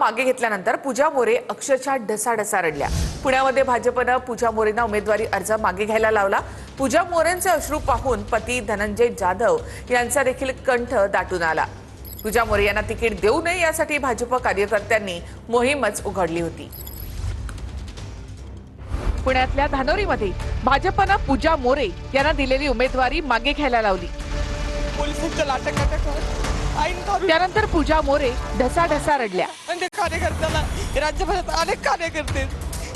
मागे घेतल्यानंतर पूजा मोरे अक्षरशः ढसाढसा रडल्या। पुण्यामध्ये भाजपनं पूजा मोरेंना उमेदवारी अर्ज मागे घ्यायला लावला। पूजा मोरेंचे अश्रू पाहून पती धनंजय जाधव यांचा देखील कंठ दाटून आला। पूजा मोरे यांना तिकीट देऊ नये यासाठी भाजप कार्यकर्त्यांनी मोहीमच उघडली होती। पुण्यातल्या धानोरीमध्ये भाजपनं पूजा मोरे यांना दिलेली उमेदवारी मागे घ्यायला लावली। त्यानंतर पूजा मोरे ढसाढसा रडल्या। कार्यकर्त्याला राज्यभरात अनेक कार्यकर्ते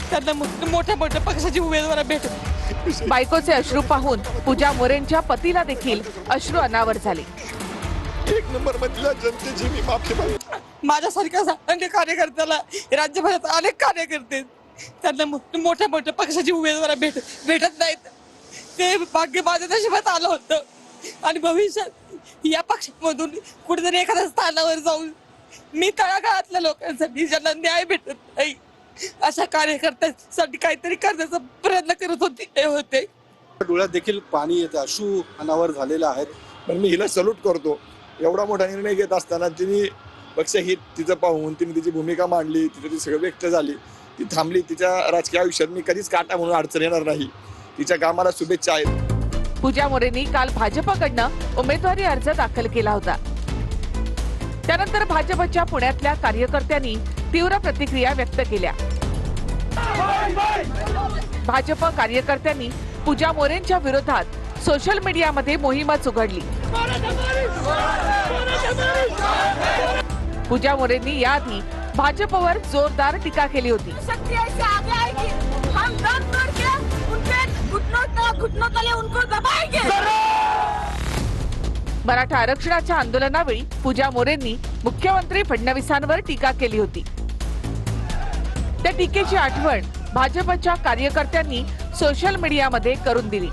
त्यांना मोठ्या मोठ्या पक्षाची उमेदवार भेटत। बायकोचे अश्रू पाहून पूजा मोरेंच्या पतीला देखील अश्रू अनावर झाले। एक नंबर मधल्या जनतेची मी माफी मागतो। माझ्यासारख्या अनेक कार्यकर्त्याला राज्यभरात अनेक कार्यकर्ते त्यांना मोठ्या मोठ्या पक्षाची उमेदवार भेटत नाहीत। ते भाग्य माझ्या नशिबात आलं होतं आणि भविष्यात या पक्षामधून कुठेतरी एखाद्या स्थानावर जाऊन मी तळागाळातल्या लोकांसाठी ज्यांना न्याय भेटत नाही अशा कार्यकर्त्यांसाठी काहीतरी करण्याचा प्रयत्न करत होते। डोळ्यात देखील पाणी येतं, अश्रू अनावर झालेले आहेत। पण मी हिला सल्यूट करतो। एवढा मोठा निर्णय घेत असताना तिने पक्षहित तिचं पाहून तिने तिची भूमिका मांडली, तिचं ती सगळं व्यक्त झाली, ती थांबली। तिच्या राजकीय आयुष्यात मी कधीच काटा म्हणून अडचण येणार नाही। तिच्या कामाला शुभेच्छा आहेत। पूजा मोरेंनी काल भाजपकडनं उमेदवारी अर्ज दाखल केला होता। त्यानंतर भाजपच्या पुण्यातल्या कार्यकर्त्यांनी तीव्र प्रतिक्रिया व्यक्त केल्या। भाजप कार्यकर्त्यांनी पूजा मोरेंच्या विरोधात सोशल मीडियामध्ये मोहीमच उघडली। पूजा मोरेंनी याआधी भाजपवर जोरदार टीका केली होती। मराठा आरक्षणाच्या आंदोलनावेळी पूजा मोरेंनी मुख्यमंत्री फडणवीसांवर टीका केली होती। त्या टीकेची आठवण भाजपच्या कार्यकर्त्यांनी सोशल मीडियामध्ये करून दिली।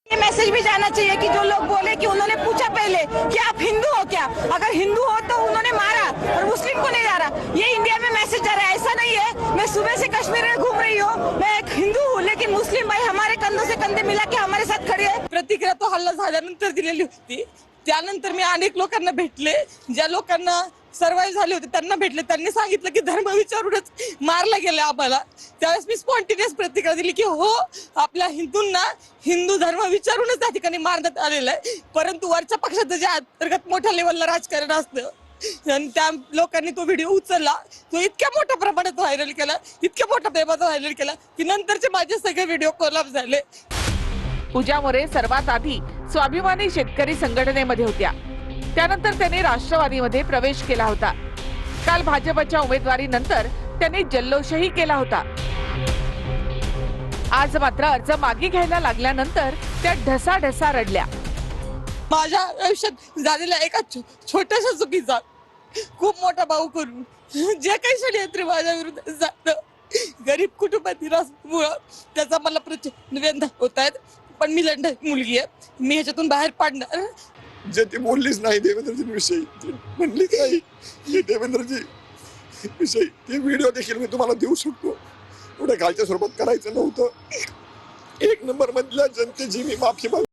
ये मैसेज भी जाना चाहिए कि जो लोग बोले कि उन्होंने पूछा पहले कि आप हिंदू हो क्या, अगर हिंदू हो तो उन्होंने मारा और मुस्लिम को नहीं मारा। ये इंडिया में मैसेज जा रहा है। ऐसा नहीं है मैं सुबह से कश्मीर में घूम रही हूँ, मैं एक हिंदू हूँ, लेकिन मुस्लिम भाई हमारे कंधों से कंधे मिला के हमारे साथ खड़े हैं। प्रतिक्रिया तो हल्ला झाल्यानंतर दिलेली होती। त्यानंतर मी अनेक लोकांना भेटले, ज्या लोकांना सर्वाइव्ह झाले होते त्यांना भेटले। त्यांनी सांगितलं की धर्म विचारूनच मारला गेला आम्हाला। त्यावेळेस मी स्पॉन्टेनियस प्रतिक्रिया दिली की हो, आपल्या हिंदूंना हिंदू धर्म विचारूनच त्या ठिकाणी मारण्यात आलेलं आहे। परंतु वरच्या पक्षात जे अंतर्गत मोठ्या लेवलला राजकारण असतं आणि त्या लोकांनी तो व्हिडिओ उचलला, तो इतक्या मोठ्या प्रमाणात व्हायरल केला, इतक्या मोठ्या प्रमाणात व्हायरल केला की नंतरचे माझे सगळे व्हिडिओ कोलॅप्स झाले। पूजा मोरे सर्वात आधी स्वाभिमानी शेतकरी संघटनेमध्ये होत्या। त्यानंतर त्यांनी राष्ट्रवादीमध्ये प्रवेश केला होता। काल भाजपच्या उमेदवारीनंतर त्यांनी जल्लोषही केला होता। आज मात्र अर्ज मागे घ्यायला लागल्यानंतर त्या ढसाढसा रडल्या। माझ्या आयुष्यात झालेल्या एका छोट्याशा चुकीचा खूप मोठा भाऊ करून जे काही षडयंत्र माझ्या विरुद्ध जातं, गरीब कुटुंबातील असल्यामुळं त्याचा मला प्रचंड वेदना होत आहेत। पण मी लढणारी मुलगी आहे, मी ह्याच्यातून बाहेर पडणार। जे ती बोललीच नाही देवेंद्रजी विषयी, म्हणलीच नाही देवेंद्रजी विषयी, ते व्हिडिओ देखील मी तुम्हाला देऊ शकतो। एवढ्या खालच्या स्वरूपात करायचं नव्हतं। एक नंबर मधल्या जनतेची मी माफी मागतो।